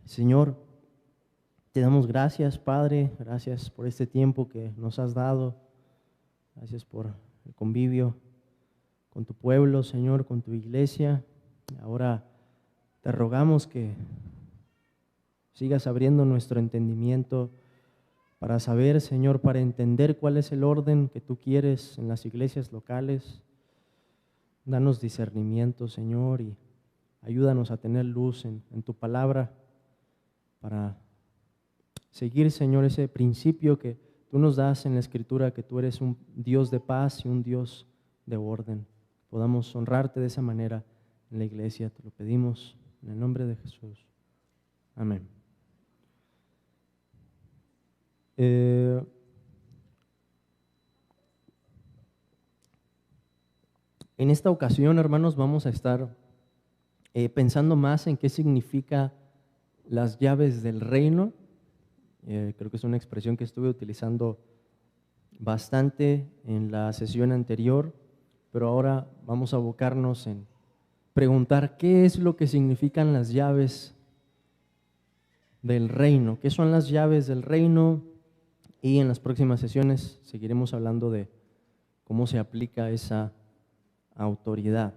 Señor, te damos gracias, Padre, gracias por este tiempo que nos has dado, gracias por el convivio con tu pueblo, Señor, con tu iglesia. Ahora te rogamos que sigas abriendo nuestro entendimiento para saber, Señor, para entender cuál es el orden que tú quieres en las iglesias locales. Danos discernimiento, Señor, y ayúdanos a tener luz en tu palabra para seguir, Señor, ese principio que tú nos das en la Escritura, que tú eres un Dios de paz y un Dios de orden. Podamos honrarte de esa manera en la iglesia, te lo pedimos en el nombre de Jesús. Amén. En esta ocasión, hermanos, vamos a estar pensando más en qué significa las llaves del reino. Creo que es una expresión que estuve utilizando bastante en la sesión anterior, pero ahora vamos a abocarnos en preguntar qué es lo que significan las llaves del reino, qué son las llaves del reino, y en las próximas sesiones seguiremos hablando de cómo se aplica esa autoridad.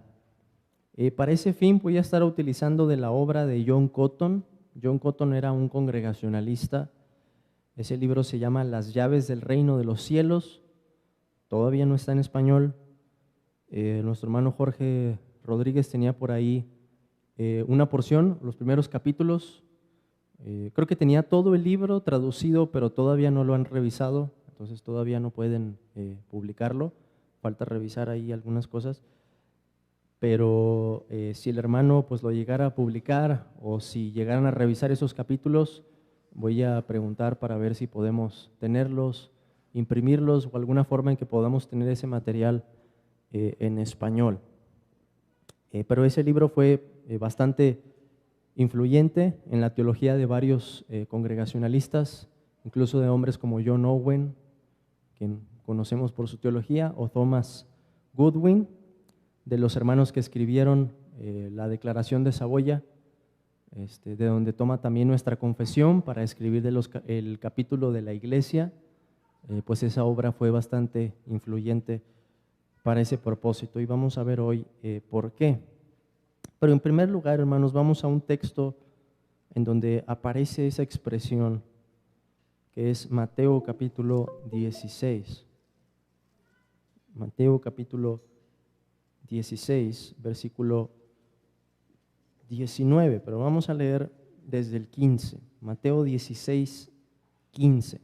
Para ese fin voy a estar utilizando de la obra de John Cotton. John Cotton era un congregacionalista. Ese libro se llama Las llaves del reino de los cielos. Todavía no está en español. Nuestro hermano Jorge Rodríguez tenía por ahí una porción, los primeros capítulos. Creo que tenía todo el libro traducido, pero todavía no lo han revisado, entonces todavía no pueden publicarlo. Falta revisar ahí algunas cosas. Pero si el hermano pues lo llegara a publicar o si llegaran a revisar esos capítulos, voy a preguntar para ver si podemos tenerlos, imprimirlos o alguna forma en que podamos tener ese material en español. Pero ese libro fue bastante influyente en la teología de varios congregacionalistas, incluso de hombres como John Owen, quien conocemos por su teología, o Thomas Goodwin, de los hermanos que escribieron la Declaración de Saboya, de donde toma también nuestra confesión para escribir el capítulo de la iglesia. Pues esa obra fue bastante influyente para ese propósito, y vamos a ver hoy por qué. Pero en primer lugar, hermanos, vamos a un texto en donde aparece esa expresión, que es Mateo capítulo 16. Mateo capítulo 16, versículo 19, pero vamos a leer desde el 15. Mateo 16, 15.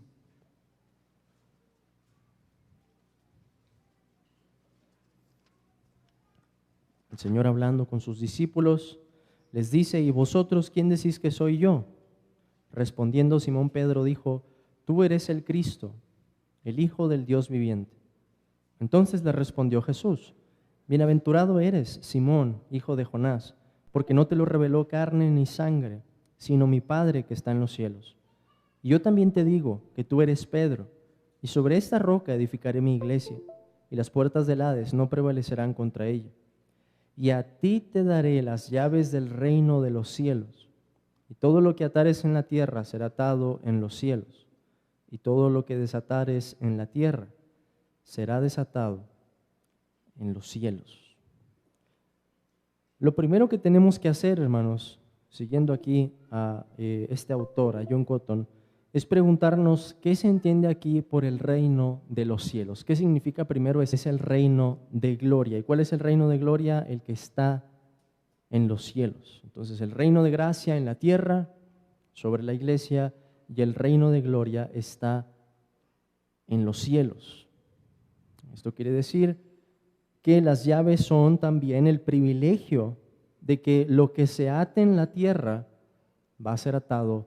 El Señor, hablando con sus discípulos, les dice: ¿y vosotros quién decís que soy yo? Respondiendo Simón Pedro dijo: tú eres el Cristo, el Hijo del Dios viviente. Entonces le respondió Jesús: bienaventurado eres, Simón, hijo de Jonás, porque no te lo reveló carne ni sangre, sino mi Padre que está en los cielos. Y yo también te digo que tú eres Pedro, y sobre esta roca edificaré mi iglesia, y las puertas del Hades no prevalecerán contra ella. Y a ti te daré las llaves del reino de los cielos, y todo lo que atares en la tierra será atado en los cielos, y todo lo que desatares en la tierra será desatado en los cielos. Lo primero que tenemos que hacer, hermanos, siguiendo aquí a este autor, a John Cotton, es preguntarnos qué se entiende aquí por el reino de los cielos. ¿Qué significa primero? Es el reino de gloria. ¿Y cuál es el reino de gloria? El que está en los cielos. Entonces, el reino de gracia en la tierra, sobre la iglesia, y el reino de gloria está en los cielos. Esto quiere decir que las llaves son también el privilegio de que lo que se ate en la tierra va a ser atado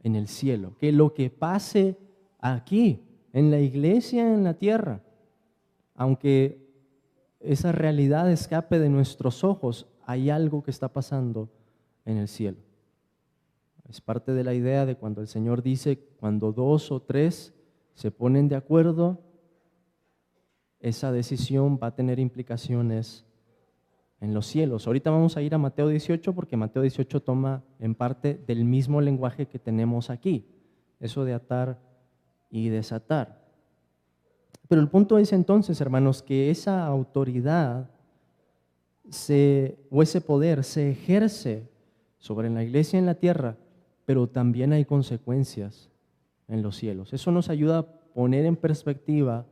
en el cielo, que lo que pase aquí, en la iglesia, en la tierra, aunque esa realidad escape de nuestros ojos, hay algo que está pasando en el cielo. Es parte de la idea de cuando el Señor dice: cuando dos o tres se ponen de acuerdo, esa decisión va a tener implicaciones en los cielos. Ahorita vamos a ir a Mateo 18 porque Mateo 18 toma en parte del mismo lenguaje que tenemos aquí, eso de atar y desatar. Pero el punto es entonces, hermanos, que esa autoridad o ese poder se ejerce sobre la iglesia en la tierra, pero también hay consecuencias en los cielos. Eso nos ayuda a poner en perspectiva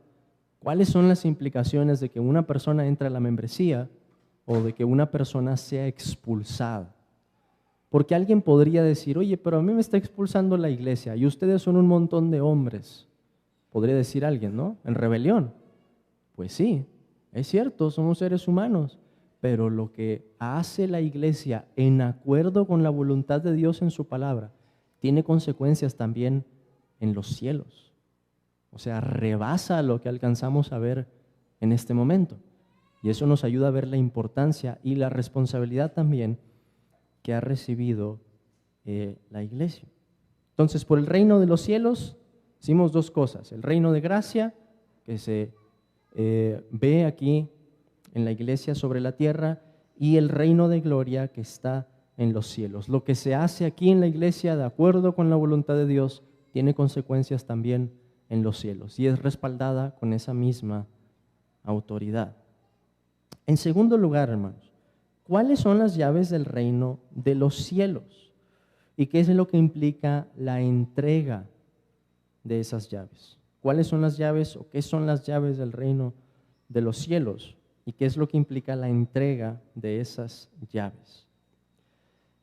cuáles son las implicaciones de que una persona entre a la membresía o de que una persona sea expulsada. Porque alguien podría decir, oye, pero a mí me está expulsando la iglesia y ustedes son un montón de hombres. Podría decir alguien, ¿no? En rebelión. Pues sí, es cierto, somos seres humanos, pero lo que hace la iglesia en acuerdo con la voluntad de Dios en su palabra tiene consecuencias también en los cielos. O sea, rebasa lo que alcanzamos a ver en este momento. Y eso nos ayuda a ver la importancia y la responsabilidad también que ha recibido la iglesia. Entonces, por el reino de los cielos hicimos dos cosas. El reino de gracia, que se ve aquí en la iglesia sobre la tierra, y el reino de gloria que está en los cielos. Lo que se hace aquí en la iglesia de acuerdo con la voluntad de Dios tiene consecuencias también en los cielos y es respaldada con esa misma autoridad. En segundo lugar, hermanos, ¿cuáles son las llaves del reino de los cielos? ¿Y qué es lo que implica la entrega de esas llaves? ¿Cuáles son las llaves o qué son las llaves del reino de los cielos? ¿Y qué es lo que implica la entrega de esas llaves?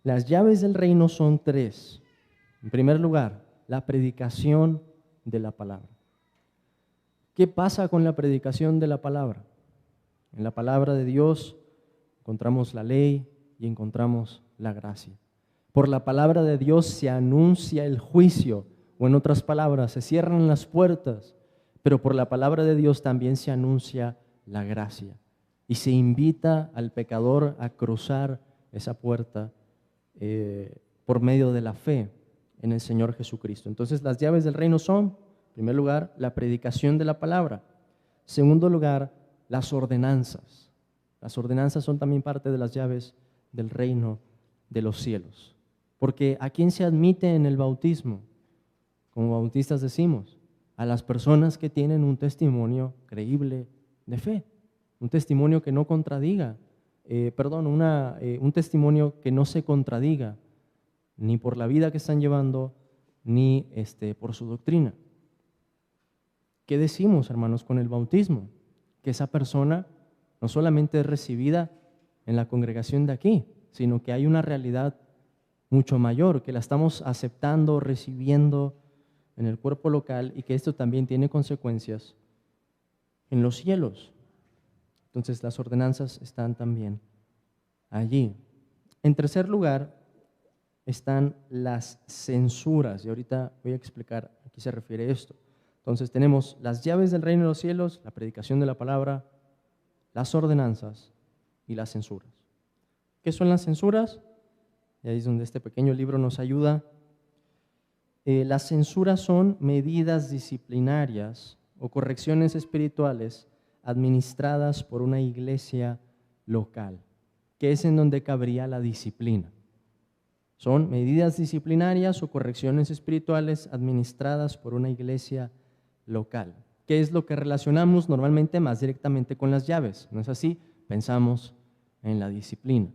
Las llaves del reino son tres. En primer lugar, la predicación de la palabra. ¿Qué pasa con la predicación de la palabra? En la palabra de Dios encontramos la ley y encontramos la gracia. Por la palabra de Dios se anuncia el juicio, o en otras palabras, se cierran las puertas, pero por la palabra de Dios también se anuncia la gracia. Y se invita al pecador a cruzar esa puerta por medio de la fe en el Señor Jesucristo. Entonces, las llaves del reino son, en primer lugar, la predicación de la palabra. En segundo lugar, las ordenanzas. Las ordenanzas son también parte de las llaves del reino de los cielos. Porque ¿a quién se admite en el bautismo? Como bautistas decimos, a las personas que tienen un testimonio creíble de fe. Un testimonio que no contradiga, un testimonio que no se contradiga ni por la vida que están llevando, ni por su doctrina. ¿Qué decimos, hermanos, con el bautismo? Que esa persona no solamente es recibida en la congregación de aquí, sino que hay una realidad mucho mayor, que la estamos aceptando, recibiendo en el cuerpo local y que esto también tiene consecuencias en los cielos. Entonces las ordenanzas están también allí. En tercer lugar están las censuras y ahorita voy a explicar a qué se refiere esto. Entonces tenemos las llaves del reino de los cielos, la predicación de la palabra, las ordenanzas y las censuras. ¿Qué son las censuras? Y ahí es donde este pequeño libro nos ayuda. Las censuras son medidas disciplinarias o correcciones espirituales administradas por una iglesia local, que es en donde cabría la disciplina. Son medidas disciplinarias o correcciones espirituales administradas por una iglesia local. ¿Qué es lo que relacionamos normalmente más directamente con las llaves? ¿No es así? Pensamos en la disciplina.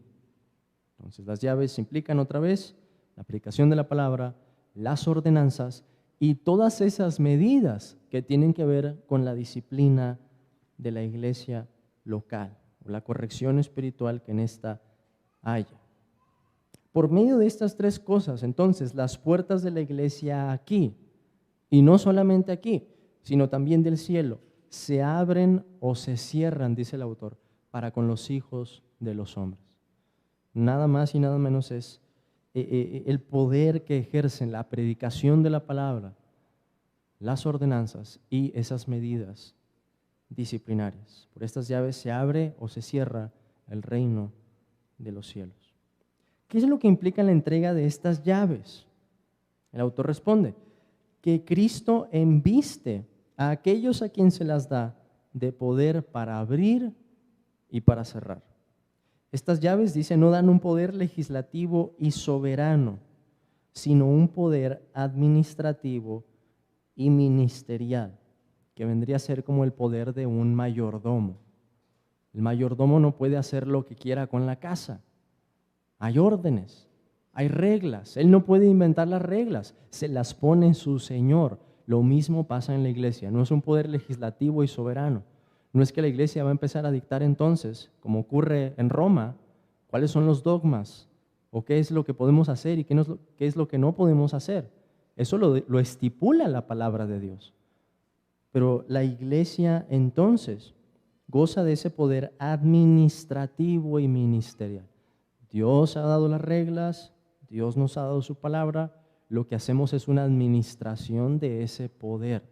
Entonces las llaves implican otra vez la predicación de la palabra, las ordenanzas y todas esas medidas que tienen que ver con la disciplina de la iglesia local o la corrección espiritual que en esta haya. Por medio de estas tres cosas, entonces, las puertas de la iglesia aquí, y no solamente aquí, sino también del cielo, se abren o se cierran, dice el autor, para con los hijos de los hombres. Nada más y nada menos es el poder que ejercen la predicación de la palabra, las ordenanzas y esas medidas disciplinarias. Por estas llaves se abre o se cierra el reino de los cielos. ¿Qué es lo que implica la entrega de estas llaves? El autor responde que Cristo embiste a aquellos a quien se las da de poder para abrir y para cerrar. Estas llaves, dice, no dan un poder legislativo y soberano, sino un poder administrativo y ministerial, que vendría a ser como el poder de un mayordomo. El mayordomo no puede hacer lo que quiera con la casa. Hay órdenes, hay reglas. Él no puede inventar las reglas, se las pone su Señor. Lo mismo pasa en la iglesia. No es un poder legislativo y soberano. No es que la iglesia va a empezar a dictar entonces, como ocurre en Roma, cuáles son los dogmas o qué es lo que podemos hacer y qué es lo que no podemos hacer. Eso lo estipula la palabra de Dios. Pero la iglesia entonces goza de ese poder administrativo y ministerial. Dios ha dado las reglas, Dios nos ha dado su palabra, lo que hacemos es una administración de ese poder.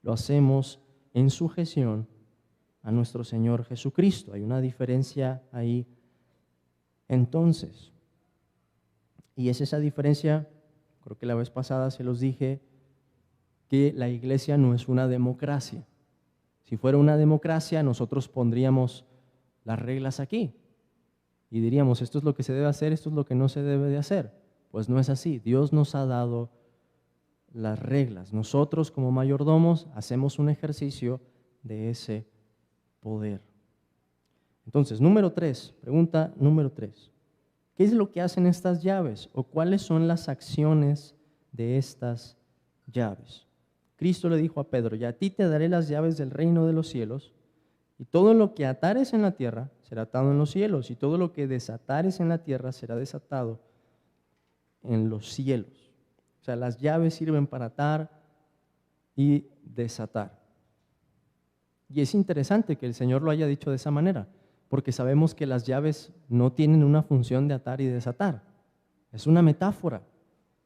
Lo hacemos en sujeción a nuestro Señor Jesucristo. Hay una diferencia ahí entonces. Y es esa diferencia, creo que la vez pasada se los dije, que la iglesia no es una democracia. Si fuera una democracia, nosotros pondríamos las reglas aquí y diríamos, esto es lo que se debe hacer, esto es lo que no se debe de hacer. Pues no es así. Dios nos ha dado las reglas. Nosotros como mayordomos hacemos un ejercicio de ese poder. Entonces, pregunta número 3. ¿Qué es lo que hacen estas llaves o cuáles son las acciones de estas llaves? Cristo le dijo a Pedro, y a ti te daré las llaves del reino de los cielos, y todo lo que atares en la tierra será atado en los cielos, y todo lo que desatares en la tierra será desatado en los cielos. O sea, las llaves sirven para atar y desatar. Y es interesante que el Señor lo haya dicho de esa manera, porque sabemos que las llaves no tienen una función de atar y desatar. Es una metáfora.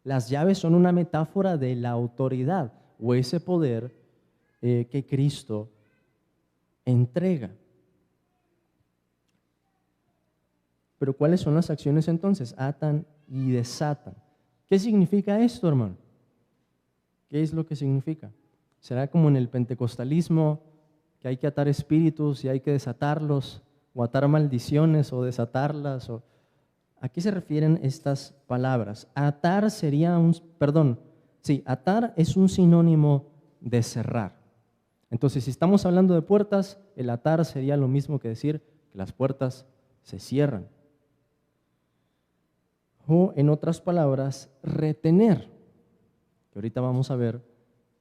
Las llaves son una metáfora de la autoridad o ese poder que Cristo entrega. Pero ¿cuáles son las acciones entonces? Atan y desatan. ¿Qué significa esto, hermano? ¿Qué es lo que significa? ¿Será como en el pentecostalismo que hay que atar espíritus y hay que desatarlos, o atar maldiciones o desatarlas? ¿A qué se refieren estas palabras? Atar atar es un sinónimo de cerrar. Entonces, si estamos hablando de puertas, el atar sería lo mismo que decir que las puertas se cierran. O, en otras palabras, retener. Que ahorita vamos a ver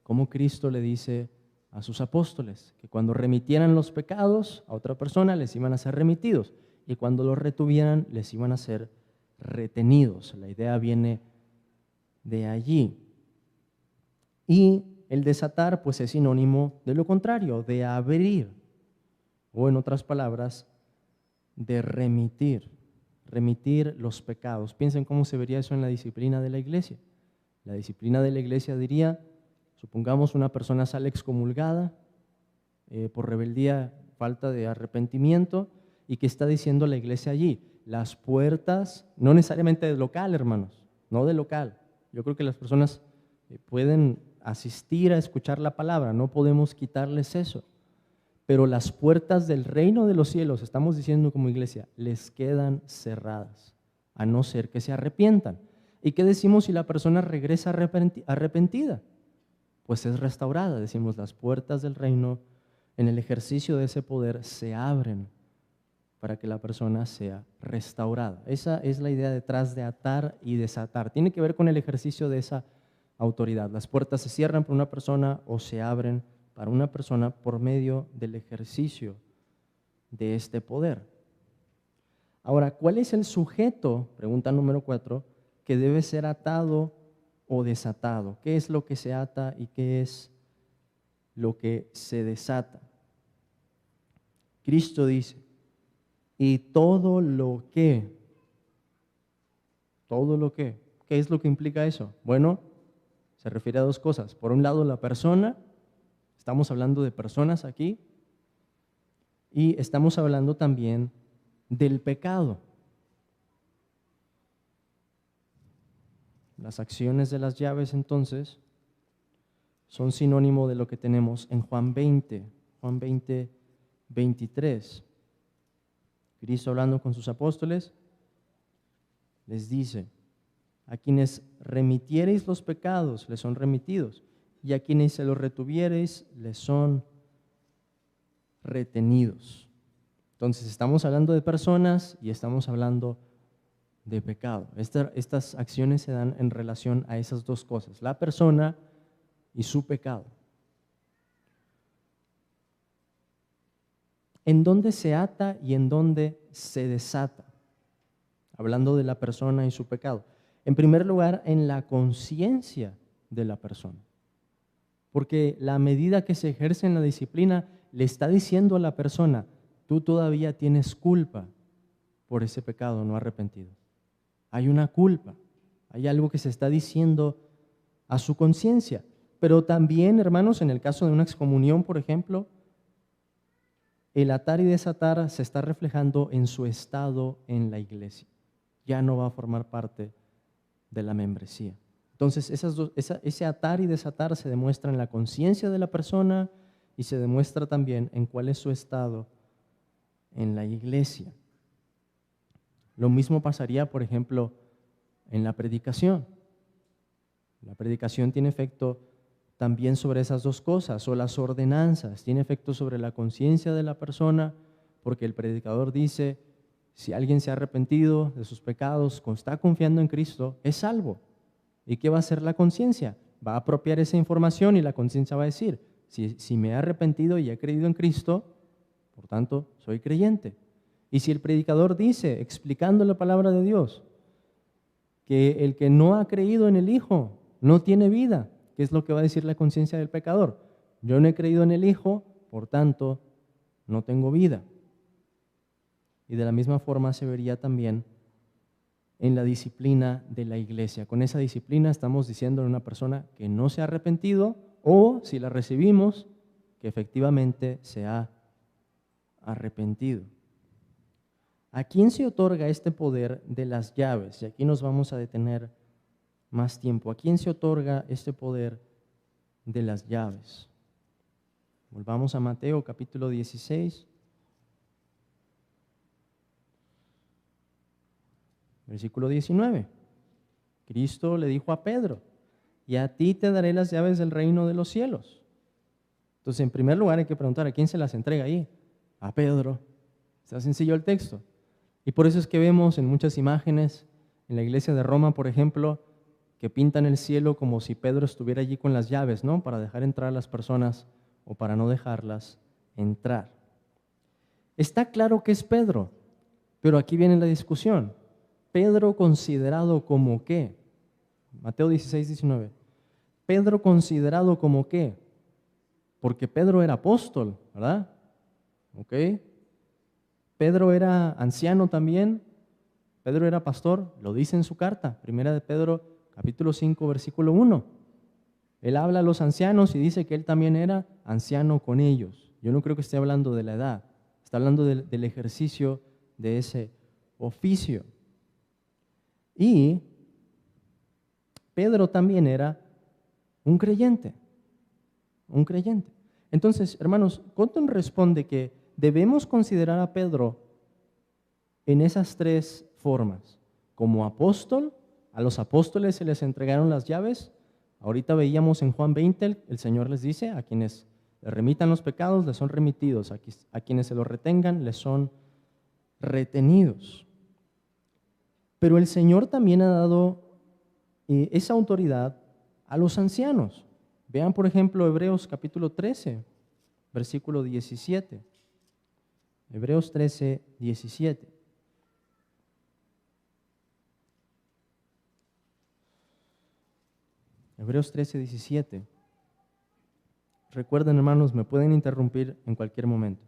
cómo Cristo le dice a sus apóstoles que cuando remitieran los pecados a otra persona les iban a ser remitidos y cuando los retuvieran les iban a ser retenidos. La idea viene de allí. Y el desatar pues es sinónimo de lo contrario, de abrir, o en otras palabras, de remitir los pecados. Piensen cómo se vería eso en la disciplina de la iglesia. La disciplina de la iglesia diría, supongamos una persona sale excomulgada por rebeldía, falta de arrepentimiento, y que está diciendo la iglesia allí, las puertas, no necesariamente de local, hermanos, no de local. Yo creo que las personas pueden asistir a escuchar la palabra, no podemos quitarles eso. Pero las puertas del reino de los cielos, estamos diciendo como iglesia, les quedan cerradas, a no ser que se arrepientan. ¿Y qué decimos si la persona regresa arrepentida? Pues es restaurada. Decimos, las puertas del reino en el ejercicio de ese poder se abren para que la persona sea restaurada. Esa es la idea detrás de atar y desatar. Tiene que ver con el ejercicio de esa autoridad. Las puertas se cierran para una persona o se abren para una persona por medio del ejercicio de este poder. Ahora, ¿cuál es el sujeto? Pregunta número 4, que debe ser atado o desatado. ¿Qué es lo que se ata y qué es lo que se desata? Cristo dice, y todo lo que, ¿qué es lo que implica eso? Bueno, se refiere a dos cosas. Por un lado, la persona, estamos hablando de personas aquí, y estamos hablando también del pecado. Las acciones de las llaves, entonces, son sinónimo de lo que tenemos en Juan 20, 23. Cristo hablando con sus apóstoles, les dice: a quienes remitiereis los pecados, les son remitidos, y a quienes se los retuviereis, les son retenidos. Entonces estamos hablando de personas y estamos hablando de pecado. Estas acciones se dan en relación a esas dos cosas, la persona y su pecado. ¿En dónde se ata y en dónde se desata? Hablando de la persona y su pecado. En primer lugar, en la conciencia de la persona. Porque la medida que se ejerce en la disciplina le está diciendo a la persona: tú todavía tienes culpa por ese pecado no arrepentido. Hay una culpa, hay algo que se está diciendo a su conciencia. Pero también, hermanos, en el caso de una excomunión, por ejemplo, el atar y desatar se está reflejando en su estado en la iglesia. Ya no va a formar parte de la membresía. Entonces, ese atar y desatar se demuestra en la conciencia de la persona y se demuestra también en cuál es su estado en la iglesia. Lo mismo pasaría, por ejemplo, en la predicación. La predicación tiene efecto también sobre esas dos cosas, o las ordenanzas, tiene efecto sobre la conciencia de la persona, porque el predicador dice: si alguien se ha arrepentido de sus pecados, está confiando en Cristo, es salvo. ¿Y qué va a hacer la conciencia? Va a apropiar esa información y la conciencia va a decir: si me he arrepentido y he creído en Cristo, por tanto, soy creyente. Y si el predicador dice, explicando la palabra de Dios, que el que no ha creído en el Hijo no tiene vida, ¿qué es lo que va a decir la conciencia del pecador? Yo no he creído en el Hijo, por tanto, no tengo vida. Y de la misma forma se vería también en la disciplina de la iglesia. Con esa disciplina estamos diciendo a una persona que no se ha arrepentido, o si la recibimos, que efectivamente se ha arrepentido. ¿A quién se otorga este poder de las llaves? Y aquí nos vamos a detener más tiempo. ¿A quién se otorga este poder de las llaves? Volvamos a Mateo capítulo 16. Versículo 19. Cristo le dijo a Pedro: y a ti te daré las llaves del reino de los cielos. Entonces, en primer lugar hay que preguntar: ¿a quién se las entrega ahí? A Pedro. Está sencillo el texto. Y por eso es que vemos en muchas imágenes, en la iglesia de Roma, por ejemplo, que pintan el cielo como si Pedro estuviera allí con las llaves, ¿no? Para dejar entrar a las personas o para no dejarlas entrar. Está claro que es Pedro, pero aquí viene la discusión. ¿Pedro considerado como qué? Mateo 16, 19. ¿Pedro considerado como qué? Porque Pedro era apóstol, ¿verdad? ¿Ok? Pedro era anciano también. Pedro era pastor, lo dice en su carta, primera de Pedro, capítulo 5, versículo 1. Él habla a los ancianos y dice que él también era anciano con ellos. Yo no creo que esté hablando de la edad, está hablando del ejercicio de ese oficio. Y Pedro también era un creyente, un creyente. Entonces, hermanos, Cotton responde que debemos considerar a Pedro en esas tres formas. Como apóstol, a los apóstoles se les entregaron las llaves. Ahorita veíamos en Juan 20, el Señor les dice: a quienes le remitan los pecados, les son remitidos. A quienes se los retengan, les son retenidos. Pero el Señor también ha dado esa autoridad a los ancianos. Vean, por ejemplo, Hebreos capítulo 13, versículo 17. Hebreos 13, 17. Hebreos 13, 17. Recuerden, hermanos, me pueden interrumpir en cualquier momento.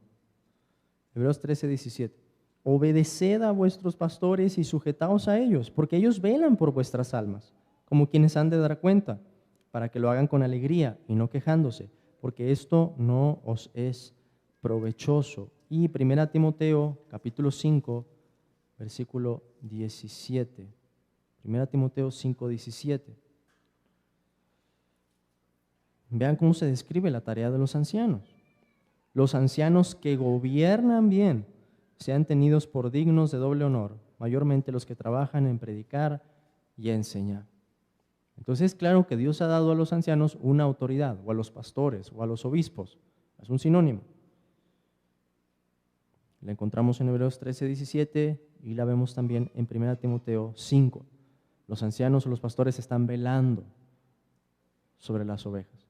Hebreos 13, 17. Obedeced a vuestros pastores y sujetaos a ellos, porque ellos velan por vuestras almas, como quienes han de dar cuenta, para que lo hagan con alegría y no quejándose, porque esto no os es provechoso. Y 1 Timoteo, capítulo 5, versículo 17. 1 Timoteo 5, 17. Vean cómo se describe la tarea de los ancianos. Los ancianos que gobiernan bien, sean tenidos por dignos de doble honor, mayormente los que trabajan en predicar y enseñar. Entonces, claro que Dios ha dado a los ancianos una autoridad, o a los pastores, o a los obispos. Es un sinónimo. La encontramos en Hebreos 13:17 y la vemos también en 1 Timoteo 5. Los ancianos o los pastores están velando sobre las ovejas.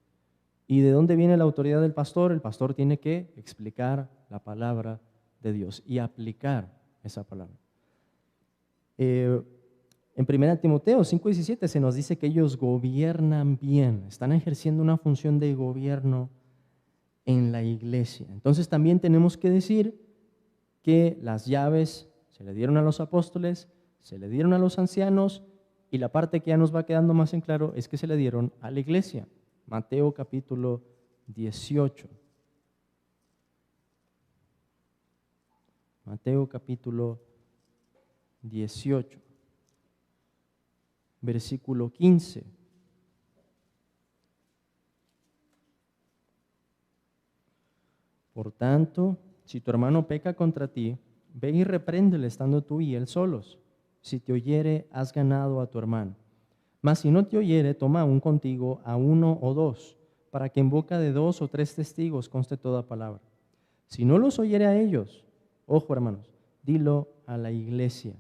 ¿Y de dónde viene la autoridad del pastor? El pastor tiene que explicar la palabra de Dios y aplicar esa palabra. En 1 Timoteo 5:17 se nos dice que ellos gobiernan bien, están ejerciendo una función de gobierno en la iglesia. Entonces también tenemos que decir que las llaves se le dieron a los apóstoles, se le dieron a los ancianos, y la parte que ya nos va quedando más en claro es que se le dieron a la iglesia. Mateo capítulo 18. Mateo capítulo 18, versículo 15. Por tanto, si tu hermano peca contra ti, ve y repréndele estando tú y él solos. Si te oyere, has ganado a tu hermano. Mas si no te oyere, toma aún contigo a uno o dos, para que en boca de 2 o 3 testigos conste toda palabra. Si no los oyere a ellos, ojo hermanos, dilo a la iglesia.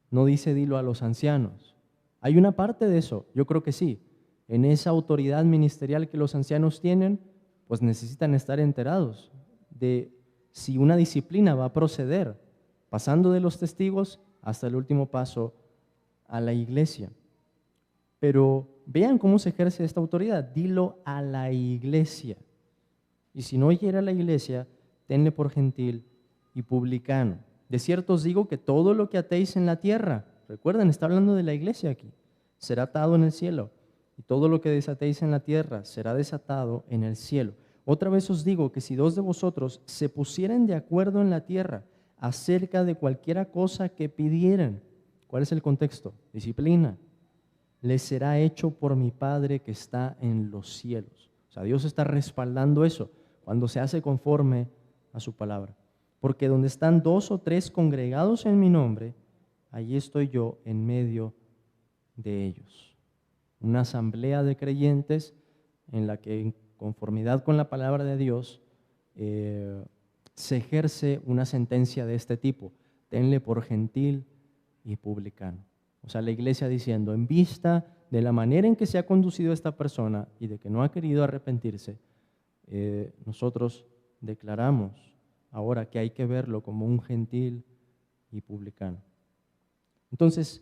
No dice dilo a los ancianos. Hay una parte de eso, yo creo que sí. En esa autoridad ministerial que los ancianos tienen, pues necesitan estar enterados de si una disciplina va a proceder, pasando de los testigos hasta el último paso a la iglesia. Pero vean cómo se ejerce esta autoridad. Dilo a la iglesia. Y si no oyera a la iglesia, tenle por gentil y publicano. De cierto os digo que todo lo que atéis en la tierra, recuerden, está hablando de la iglesia aquí, será atado en el cielo. Y todo lo que desatéis en la tierra será desatado en el cielo. Otra vez os digo que si 2 de vosotros se pusieren de acuerdo en la tierra acerca de cualquiera cosa que pidieran, ¿cuál es el contexto? Disciplina. Les será hecho por mi Padre que está en los cielos. O sea, Dios está respaldando eso cuando se hace conforme a su palabra. Porque donde están 2 o 3 congregados en mi nombre, allí estoy yo en medio de ellos. Una asamblea de creyentes en la que, en conformidad con la palabra de Dios, se ejerce una sentencia de este tipo: tenle por gentil y publicano. O sea, la iglesia diciendo, en vista de la manera en que se ha conducido esta persona y de que no ha querido arrepentirse, nosotros declaramos ahora que hay que verlo como un gentil y publicano. Entonces,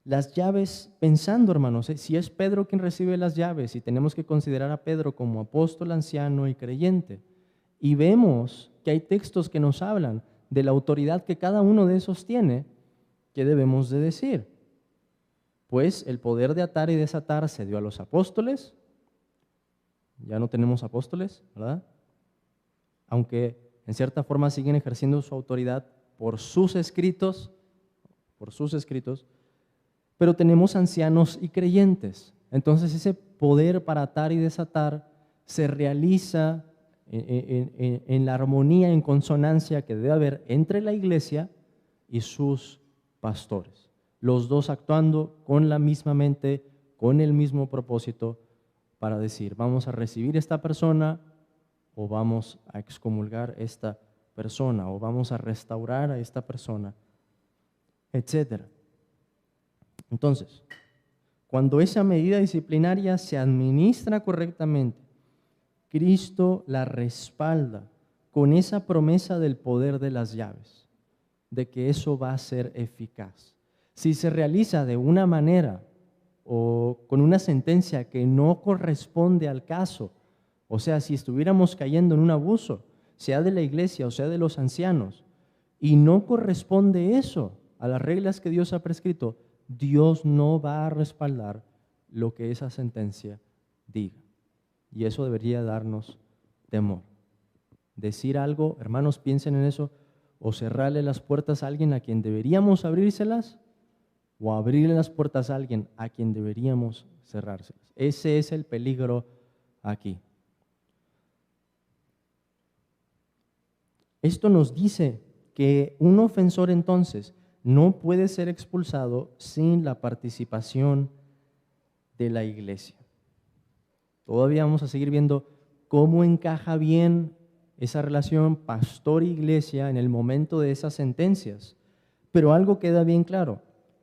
las llaves, pensando hermanos, si es Pedro quien recibe las llaves y tenemos que considerar a Pedro como apóstol, anciano y creyente, y vemos que hay textos que nos hablan de la autoridad que cada uno de esos tiene, ¿qué debemos de decir? Pues el poder de atar y desatar se dio a los apóstoles. Ya no tenemos apóstoles, ¿verdad? Aunque en cierta forma siguen ejerciendo su autoridad por sus escritos, pero tenemos ancianos y creyentes. Entonces ese poder para atar y desatar se realiza en la armonía, en consonancia que debe haber entre la iglesia y sus pastores. Los dos actuando con la misma mente, con el mismo propósito, para decir, vamos a recibir esta persona o vamos a excomulgar esta persona o vamos a restaurar a esta persona, etcétera. Entonces, cuando esa medida disciplinaria se administra correctamente, Cristo la respalda con esa promesa del poder de las llaves, de que eso va a ser eficaz. Si se realiza de una manera o con una sentencia que no corresponde al caso, o sea, si estuviéramos cayendo en un abuso, sea de la iglesia o sea de los ancianos, y no corresponde eso a las reglas que Dios ha prescrito, Dios no va a respaldar lo que esa sentencia diga. Y eso debería darnos temor. Decir algo, hermanos, piensen en eso, o cerrarle las puertas a alguien a quien deberíamos abrírselas, o abrirle las puertas a alguien a quien deberíamos cerrárselas. Ese es el peligro aquí. Esto nos dice que un ofensor entonces no puede ser expulsado sin la participación de la iglesia. Todavía vamos a seguir viendo cómo encaja bien esa relación pastor-iglesia en el momento de esas sentencias. Pero algo queda bien claro: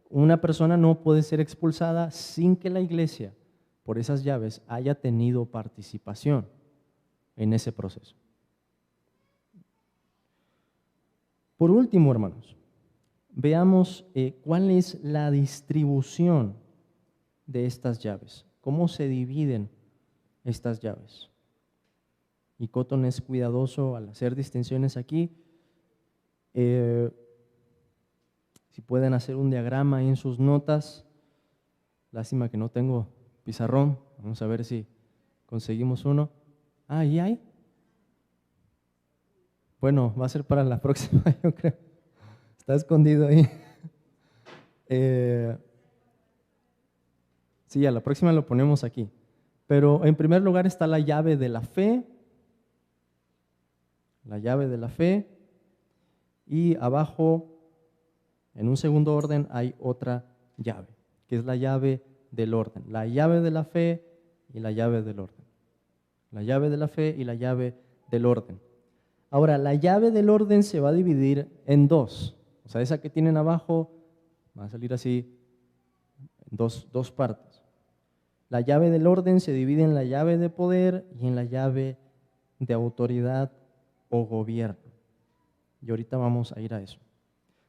una persona no puede ser expulsada sin que la iglesia, por esas llaves, haya tenido participación en ese proceso. Por último, hermanos, veamos cuál es la distribución de estas llaves, cómo se dividen estas llaves. Y Cotton es cuidadoso al hacer distinciones aquí. Si pueden hacer un diagrama ahí en sus notas. Lástima que no tengo pizarrón. Vamos a ver si conseguimos uno. ¿Ahí hay? Bueno, va a ser para la próxima, yo creo. Está escondido ahí. Sí, a la próxima lo ponemos aquí. Pero en primer lugar está la llave de la fe. La llave de la fe. Y abajo, en un segundo orden, hay otra llave, que es la llave del orden. La llave de la fe y la llave del orden. La llave de la fe y la llave del orden. Ahora, la llave del orden se va a dividir en dos. O sea, esa que tienen abajo va a salir así en dos partes. La llave del orden se divide en la llave de poder y en la llave de autoridad o gobierno. Y ahorita vamos a ir a eso.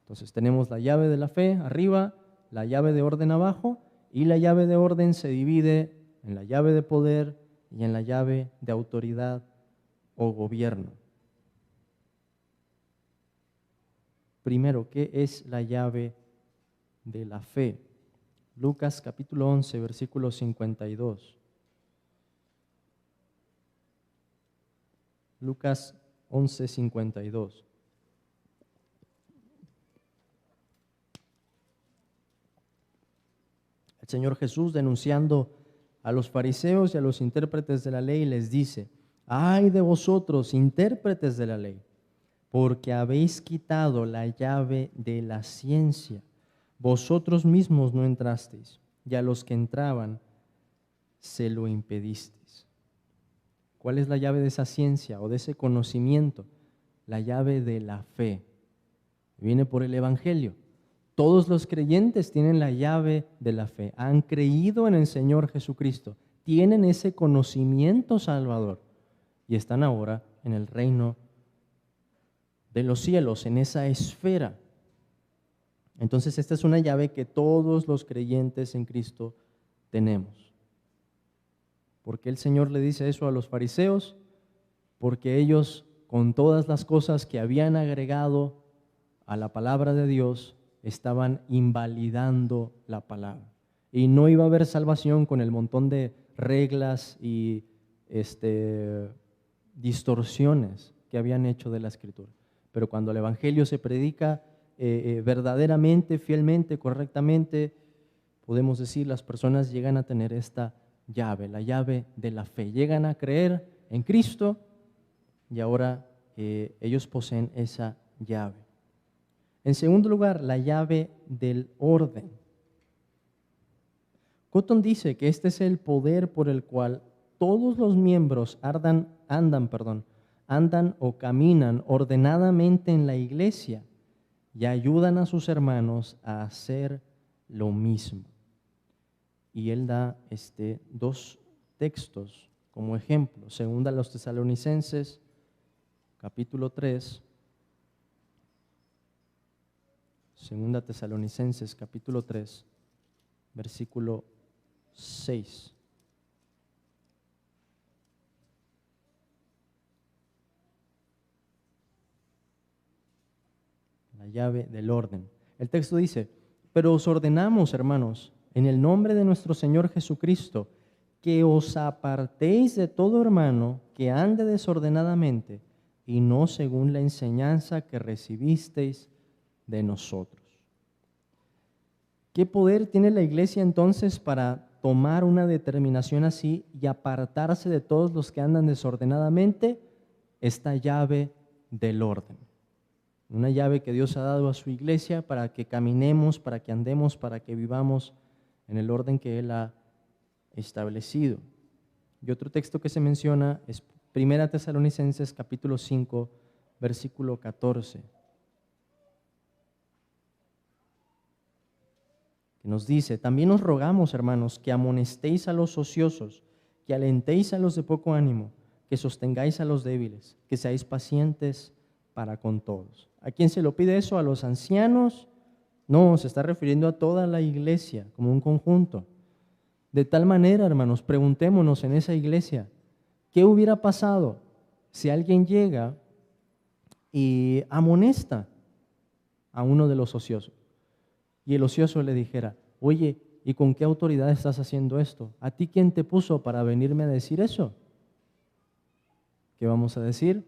Entonces tenemos la llave de la fe arriba, la llave de orden abajo, y la llave de orden se divide en la llave de poder y en la llave de autoridad o gobierno. Primero, ¿qué es la llave de la fe? Lucas capítulo 11, versículo 52. Lucas 11, 52. El Señor Jesús, denunciando a los fariseos y a los intérpretes de la ley, les dice: ¡ay de vosotros, intérpretes de la ley! Porque habéis quitado la llave de la ciencia. Vosotros mismos no entrasteis, y a los que entraban se lo impedisteis. ¿Cuál es la llave de esa ciencia o de ese conocimiento? La llave de la fe. Viene por el Evangelio. Todos los creyentes tienen la llave de la fe. Han creído en el Señor Jesucristo. Tienen ese conocimiento salvador y están ahora en el reino de los cielos, en esa esfera. Entonces esta es una llave que todos los creyentes en Cristo tenemos. ¿Por qué el Señor le dice eso a los fariseos? Porque ellos, con todas las cosas que habían agregado a la palabra de Dios, estaban invalidando la palabra. Y no iba a haber salvación con el montón de reglas y distorsiones que habían hecho de la Escritura. Pero cuando el Evangelio se predica verdaderamente, fielmente, correctamente, podemos decir, las personas llegan a tener esta llave, la llave de la fe. Llegan a creer en Cristo y ahora ellos poseen esa llave. En segundo lugar, la llave del orden. Cotton dice que este es el poder por el cual todos los miembros andan o caminan ordenadamente en la iglesia y ayudan a sus hermanos a hacer lo mismo. Y él da dos textos como ejemplo. Segunda a los Tesalonicenses, capítulo 3. Segunda Tesalonicenses, capítulo 3, versículo 6. La llave del orden. El texto dice: pero os ordenamos, hermanos, en el nombre de nuestro Señor Jesucristo, que os apartéis de todo hermano que ande desordenadamente y no según la enseñanza que recibisteis de nosotros. ¿Qué poder tiene la iglesia entonces para tomar una determinación así y apartarse de todos los que andan desordenadamente? Esta llave del orden. Una llave que Dios ha dado a su iglesia para que caminemos, para que andemos, para que vivamos en el orden que Él ha establecido. Y otro texto que se menciona es 1 Tesalonicenses capítulo 5, versículo 14. Que nos dice: también os rogamos, hermanos, que amonestéis a los ociosos, que alentéis a los de poco ánimo, que sostengáis a los débiles, que seáis pacientes para con todos. ¿A quién se lo pide eso? ¿A los ancianos? No, se está refiriendo a toda la iglesia como un conjunto. De tal manera, hermanos, preguntémonos en esa iglesia, ¿qué hubiera pasado si alguien llega y amonesta a uno de los ociosos? Y el ocioso le dijera: oye, ¿y con qué autoridad estás haciendo esto? ¿A ti quién te puso para venirme a decir eso? ¿Qué vamos a decir?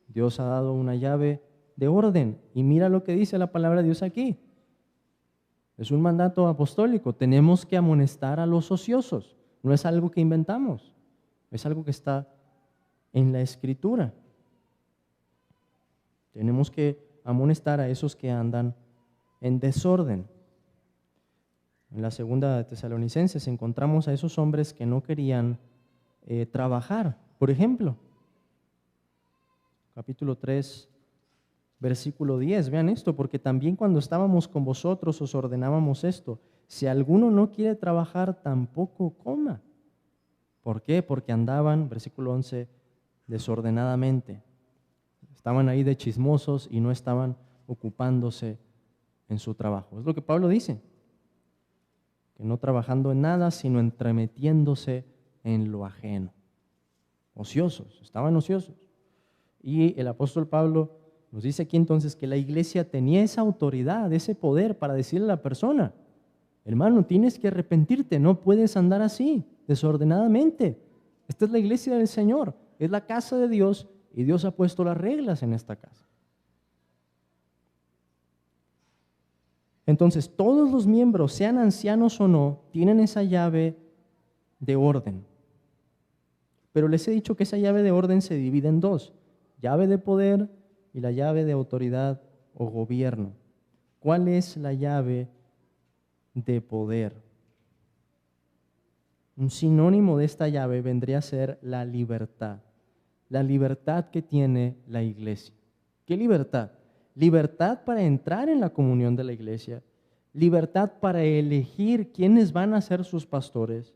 Dios ha dado una llave de orden. Y mira lo que dice la palabra de Dios aquí. Es un mandato apostólico. Tenemos que amonestar a los ociosos. No es algo que inventamos. Es algo que está en la Escritura. Tenemos que amonestar a esos que andan en desorden. En la segunda de Tesalonicenses encontramos a esos hombres que no querían trabajar. Por ejemplo, capítulo 3, versículo 10. Vean esto: porque también cuando estábamos con vosotros os ordenábamos esto: si alguno no quiere trabajar, tampoco coma. ¿Por qué? Porque andaban, versículo 11, desordenadamente. Estaban ahí de chismosos y no estaban ocupándose en su trabajo. Es lo que Pablo dice, que no trabajando en nada, sino entremetiéndose en lo ajeno. Ociosos, estaban ociosos. Y el apóstol Pablo nos dice aquí entonces que la iglesia tenía esa autoridad, ese poder para decirle a la persona: hermano, tienes que arrepentirte, no puedes andar así, desordenadamente. Esta es la iglesia del Señor, es la casa de Dios y Dios ha puesto las reglas en esta casa. Entonces, todos los miembros, sean ancianos o no, tienen esa llave de orden. Pero les he dicho que esa llave de orden se divide en dos: llave de poder y la llave de autoridad o gobierno. ¿Cuál es la llave de poder? Un sinónimo de esta llave vendría a ser la libertad que tiene la iglesia. ¿Qué libertad? Libertad para entrar en la comunión de la iglesia, libertad para elegir quiénes van a ser sus pastores,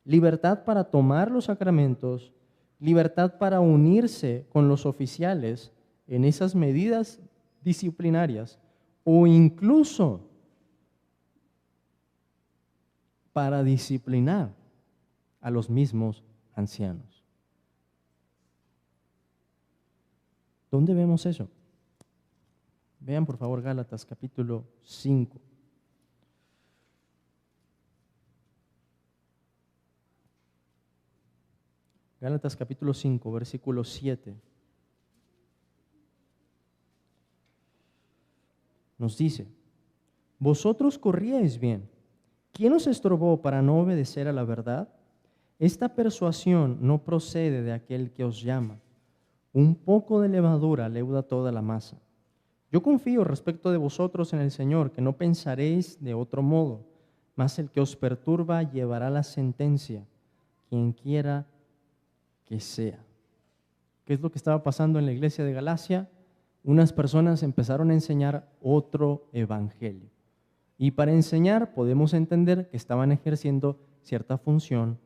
libertad para tomar los sacramentos, libertad para unirse con los oficiales en esas medidas disciplinarias o incluso para disciplinar a los mismos ancianos. ¿Dónde vemos eso? Vean por favor Gálatas capítulo 5. Gálatas capítulo 5, versículo 7. Nos dice: vosotros corríais bien. ¿Quién os estorbó para no obedecer a la verdad? Esta persuasión no procede de aquel que os llama. Un poco de levadura leuda toda la masa. Yo confío respecto de vosotros en el Señor, que no pensaréis de otro modo, mas el que os perturba llevará la sentencia, quien quiera que sea. ¿Qué es lo que estaba pasando en la iglesia de Galacia? Unas personas empezaron a enseñar otro evangelio. Y para enseñar podemos entender que estaban ejerciendo cierta función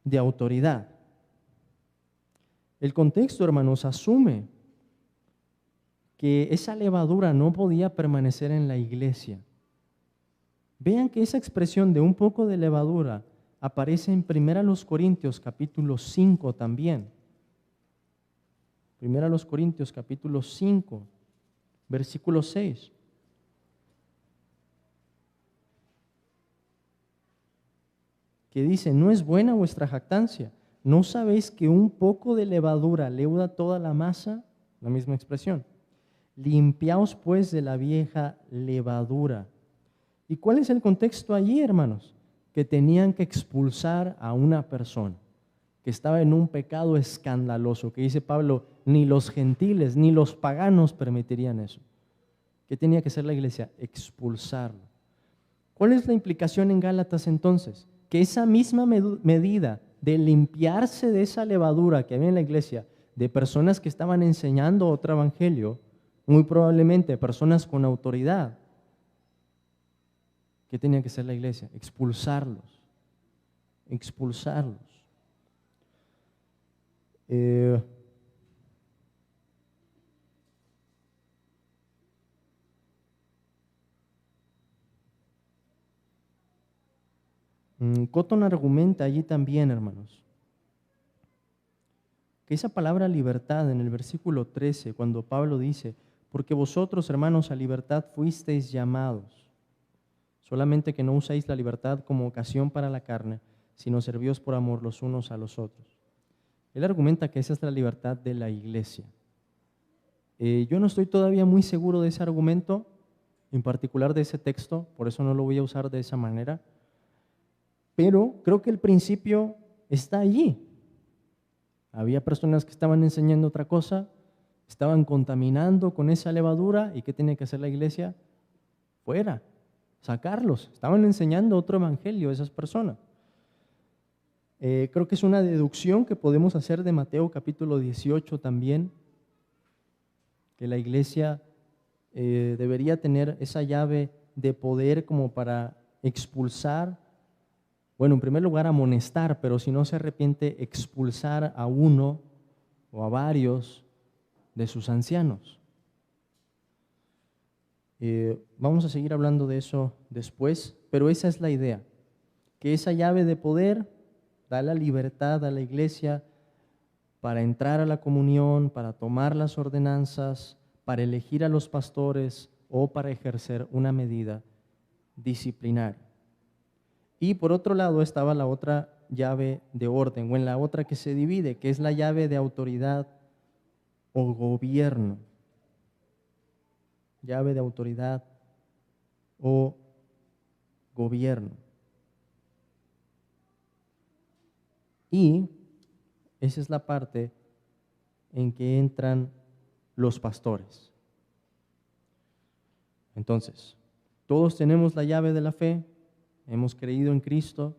de autoridad. El contexto, hermanos, asume que esa levadura no podía permanecer en la iglesia. Vean que esa expresión de un poco de levadura aparece en 1 Corintios capítulo 5 también. 1 Corintios capítulo 5, versículo 6. Que dice: no es buena vuestra jactancia. ¿No sabéis que un poco de levadura leuda toda la masa? La misma expresión. Limpiaos pues de la vieja levadura. ¿Y cuál es el contexto allí, hermanos? Que tenían que expulsar a una persona. que estaba en un pecado escandaloso, que dice Pablo, ni los gentiles ni los paganos permitirían eso. ¿Qué tenía que hacer la iglesia? Expulsarlo. ¿Cuál es la implicación en Gálatas entonces? Que esa misma medida de limpiarse de esa levadura que había en la iglesia, de personas que estaban enseñando otro evangelio, muy probablemente personas con autoridad, ¿qué tenía que hacer la iglesia? Expulsarlos. Expulsarlos. Cotton argumenta allí también, hermanos, que esa palabra libertad en el versículo 13, cuando Pablo dice, porque vosotros, hermanos, a libertad fuisteis llamados, solamente que no usáis la libertad como ocasión para la carne, sino servíos por amor los unos a los otros. Él argumenta que esa es la libertad de la iglesia. Yo no estoy todavía muy seguro de ese argumento, en particular de ese texto, por eso no lo voy a usar de esa manera, pero creo que el principio está allí. Había personas que estaban enseñando otra cosa, estaban contaminando con esa levadura, ¿y qué tenía que hacer la iglesia? Fuera, sacarlos. Estaban enseñando otro evangelio esas personas. Creo que es una deducción que podemos hacer de Mateo capítulo 18 también, que la iglesia debería tener esa llave de poder como para expulsar, bueno, en primer lugar amonestar, pero si no se arrepiente, expulsar a uno o a varios de sus ancianos. Vamos a seguir hablando de eso después, pero esa es la idea, que esa llave de poder da la libertad a la iglesia para entrar a la comunión, para tomar las ordenanzas, para elegir a los pastores o para ejercer una medida disciplinaria. Y por otro lado estaba la otra llave de orden, o en la otra que se divide, que es la llave de autoridad o gobierno. Llave de autoridad o gobierno. Y esa es la parte en que entran los pastores. Entonces, todos tenemos la llave de la fe, hemos creído en Cristo,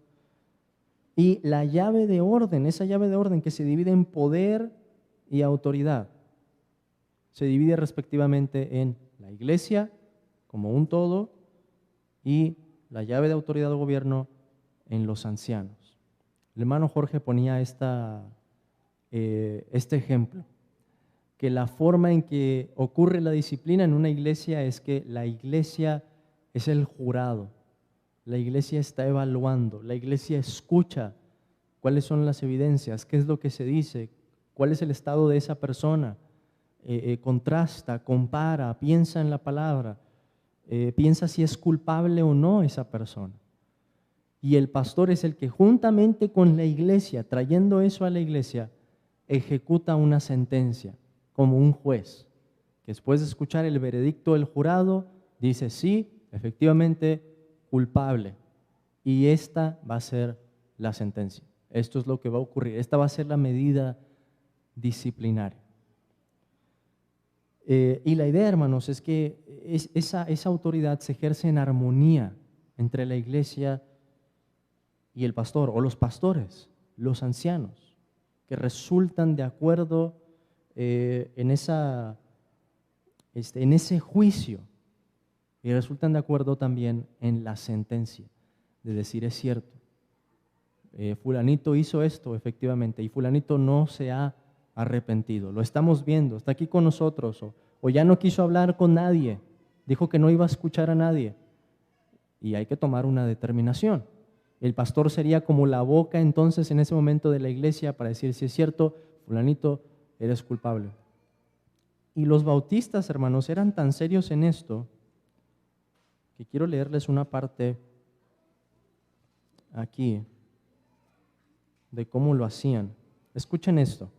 y la llave de orden, esa llave de orden que se divide en poder y autoridad, se divide respectivamente en la iglesia como un todo y la llave de autoridad o gobierno en los ancianos. El hermano Jorge ponía este ejemplo, que la forma en que ocurre la disciplina en una iglesia es que la iglesia es el jurado, la iglesia está evaluando, la iglesia escucha cuáles son las evidencias, qué es lo que se dice, cuál es el estado de esa persona, contrasta, compara, piensa en la palabra, piensa si es culpable o no esa persona. Y el pastor es el que juntamente con la iglesia, trayendo eso a la iglesia, ejecuta una sentencia como un juez, que después de escuchar el veredicto del jurado, dice sí, efectivamente, culpable. Y esta va a ser la sentencia. Esto es lo que va a ocurrir. Esta va a ser la medida disciplinaria. Y la idea, hermanos, es que esa autoridad se ejerce en armonía entre la iglesia y el pastor, o los pastores, los ancianos, que resultan de acuerdo en ese juicio y resultan de acuerdo también en la sentencia, de decir es cierto, fulanito hizo esto efectivamente y fulanito no se ha arrepentido, lo estamos viendo, está aquí con nosotros, o ya no quiso hablar con nadie, dijo que no iba a escuchar a nadie, y hay que tomar una determinación. El pastor sería como la boca entonces en ese momento de la iglesia para decir si es cierto, fulanito, eres culpable. Y los bautistas, hermanos, eran tan serios en esto que quiero leerles una parte aquí de cómo lo hacían. Escuchen esto.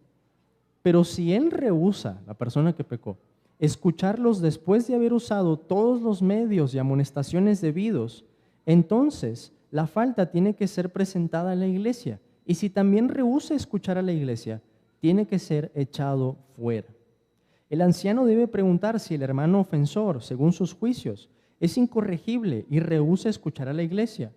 Pero si él rehúsa, la persona que pecó, escucharlos después de haber usado todos los medios y amonestaciones debidos, entonces la falta tiene que ser presentada a la iglesia Y si también rehúsa escuchar a la iglesia, tiene que ser echado fuera. El anciano debe preguntar si el hermano ofensor, según sus juicios, es incorregible y rehúsa escuchar a la iglesia.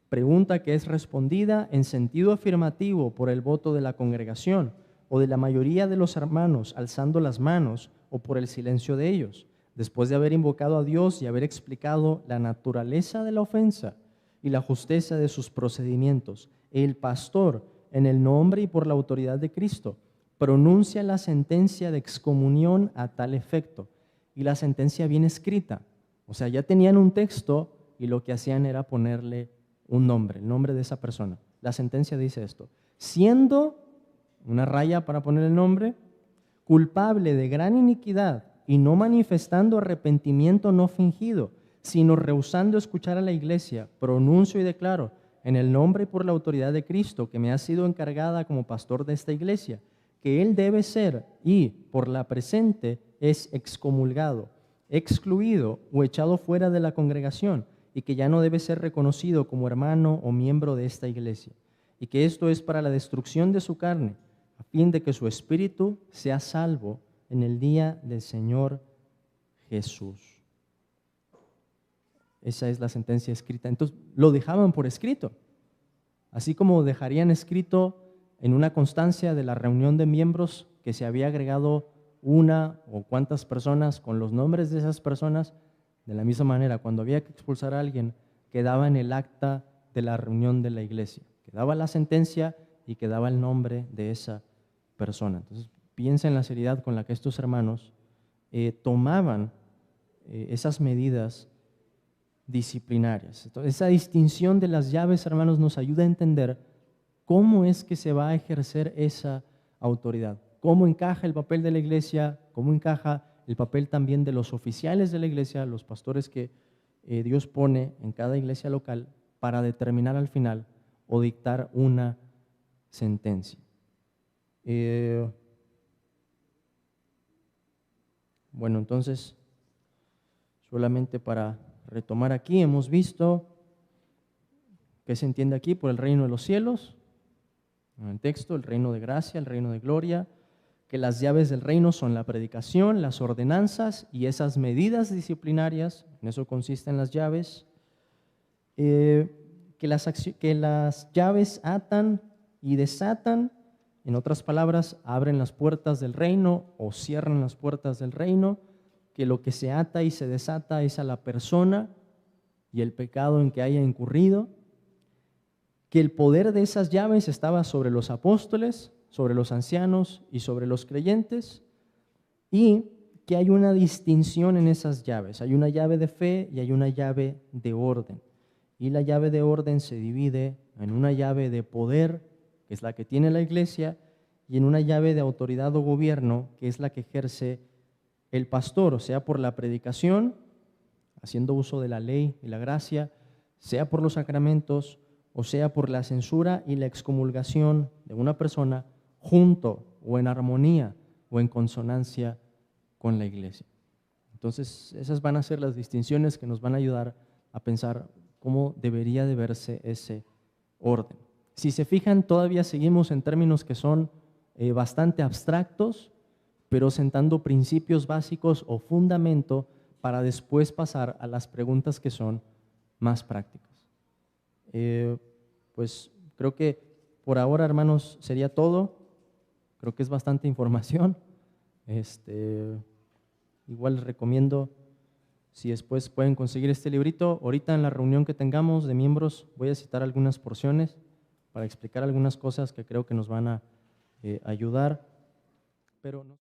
Pregunta que es respondida en sentido afirmativo por el voto de la congregación o de la mayoría de los hermanos alzando las manos o por el silencio de ellos, después de haber invocado a Dios y haber explicado la naturaleza de la ofensa y la justeza de sus procedimientos. El pastor, en el nombre y por la autoridad de Cristo, pronuncia la sentencia de excomunión a tal efecto. Y la sentencia bien escrita. O sea, ya tenían un texto y lo que hacían era ponerle un nombre, el nombre de esa persona. La sentencia dice esto: siendo, una raya para poner el nombre, culpable de gran iniquidad y no manifestando arrepentimiento no fingido, sino rehusando escuchar a la iglesia, pronuncio y declaro, en el nombre y por la autoridad de Cristo, que me ha sido encargada como pastor de esta iglesia, que él debe ser y, por la presente, es excomulgado, excluido o echado fuera de la congregación, y que ya no debe ser reconocido como hermano o miembro de esta iglesia, y que esto es para la destrucción de su carne, a fin de que su espíritu sea salvo en el día del Señor Jesús. Esa es la sentencia escrita. Entonces, lo dejaban por escrito, así como dejarían escrito en una constancia de la reunión de miembros que se había agregado una o cuantas personas con los nombres de esas personas. De la misma manera, cuando había que expulsar a alguien, quedaba en el acta de la reunión de la iglesia, quedaba la sentencia y quedaba el nombre de esa persona. Entonces, piensa en la seriedad con la que estos hermanos tomaban esas medidas disciplinarias. Entonces, esa distinción de las llaves, hermanos, nos ayuda a entender cómo es que se va a ejercer esa autoridad, cómo encaja el papel de la iglesia, cómo encaja el papel también de los oficiales de la iglesia, los pastores que Dios pone en cada iglesia local para determinar al final o dictar una sentencia. Bueno, entonces, solamente para retomar aquí, hemos visto qué se entiende aquí por el reino de los cielos, en el texto, el reino de gracia, el reino de gloria, que las llaves del reino son la predicación, las ordenanzas y esas medidas disciplinarias, en eso consisten las llaves, que las llaves atan y desatan, en otras palabras, abren las puertas del reino o cierran las puertas del reino, que lo que se ata y se desata es a la persona y el pecado en que haya incurrido, que el poder de esas llaves estaba sobre los apóstoles, sobre los ancianos y sobre los creyentes, y que hay una distinción en esas llaves. Hay una llave de fe y hay una llave de orden. Y la llave de orden se divide en una llave de poder, que es la que tiene la iglesia, y en una llave de autoridad o gobierno, que es la que ejerce el pastor, o sea, por la predicación, haciendo uso de la ley y la gracia, sea por los sacramentos, o sea por la censura y la excomulgación de una persona junto o en armonía o en consonancia con la iglesia. Entonces, esas van a ser las distinciones que nos van a ayudar a pensar cómo debería de verse ese orden. Si se fijan, todavía seguimos en términos que son bastante abstractos, pero sentando principios básicos o fundamento para después pasar a las preguntas que son más prácticas. Pues creo que por ahora, hermanos, sería todo. Creo que es bastante información. Igual les recomiendo, si después pueden conseguir este librito, ahorita en la reunión que tengamos de miembros voy a citar algunas porciones para explicar algunas cosas que creo que nos van a ayudar. Pero no